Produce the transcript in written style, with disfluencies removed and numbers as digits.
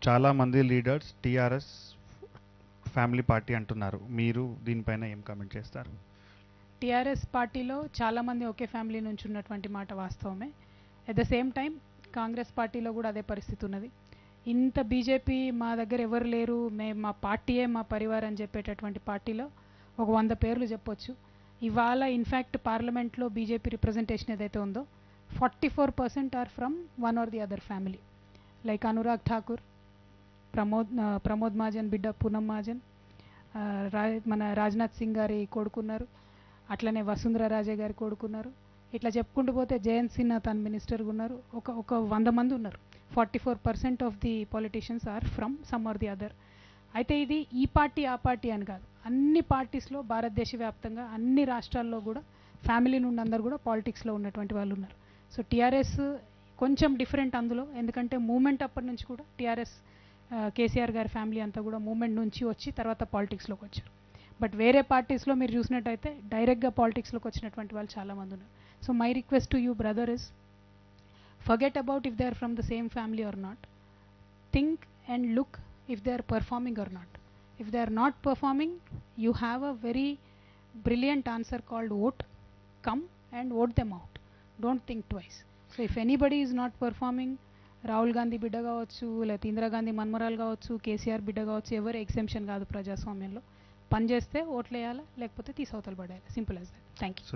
చాలామంది leaders TRS family party అంటున్నారు. మీరు దీనిపైన ఏం కామెంట్ చేస్తారు? టీఆర్ఎస్ పార్టీలో చాలామంది ఒకే ఫ్యామిలీ నుంచి ఉన్నటువంటి మాట వాస్తవమే. At the same time Congress పార్టీలో కూడా అదే పరిస్థితి ఉన్నది. ఇంత బీజేపీ మా దగ్గర ఎవరు లేరు, మా పార్టీయే మా పరివారం అని చెప్పేటటువంటి పార్టీలో ఒక 100 పేర్లు చెప్పొచ్చు. ఇవాళ ఇన్ఫ్యాక్ట్ పార్లమెంట్లో బీజేపీ రిప్రజెంటేషన్ ఏదైతే ఉందో 44% are from one or the other family. Like Anurag Thakur, Pramod Mahajan బిడ్డ పూనమ్ మహాజన్, మన రాజ్నాథ్ సింగ్ గారి కొడుకున్నారు, అట్లనే వసుంధర రాజే గారి కొడుకున్నారు. ఇట్లా చెప్పుకుంటూ పోతే జయంత్ సిన్హా తన మినిస్టర్గా ఉన్నారు. ఒక 100 మంది ఉన్నారు. 44% of the politicians are from some or the other. అయితే ఇది ఈ పార్టీ ఆ పార్టీ అని కాదు, అన్ని పార్టీస్లో భారతదేశ వ్యాప్తంగా అన్ని రాష్ట్రాల్లో కూడా ఫ్యామిలీ నుండి అందరు కూడా పాలిటిక్స్లో ఉన్నటువంటి వాళ్ళు ఉన్నారు. సో టీఆర్ఎస్ కొంచెం డిఫరెంట్ అందులో, ఎందుకంటే మూమెంట్ అప్పటి నుంచి కూడా టీఆర్ఎస్ కేసీఆర్ గారి ఫ్యామిలీ అంతా కూడా మూమెంట్ నుంచి వచ్చి తర్వాత పాలిటిక్స్లోకి వచ్చారు. బట్ వేరే పార్టీస్లో మీరు చూసినట్టయితే డైరెక్ట్గా పాలిటిక్స్లోకి వచ్చినటువంటి వాళ్ళు చాలామంది ఉన్నారు. So my request to you brother is, forget about if they are from the same family or not. Think and look if they are performing or not. If they are not performing, you have a very brilliant answer called vote. Come and vote them out. Don't think twice. So if anybody is not performing, Rahul Gandhi బిడ్డ కావచ్చు, లేకపోతే ఇందిరాగాంధీ మన్మరాలు కావచ్చు, కేసీఆర్ బిడ్డ కావచ్చు, ఎవరు exemption కాదు ప్రజాస్వామ్యంలో. పనిచేస్తే ఓట్లు వేయాలా, లేకపోతే తీసవతలు పడేయాలి. Simple as that. Thank you.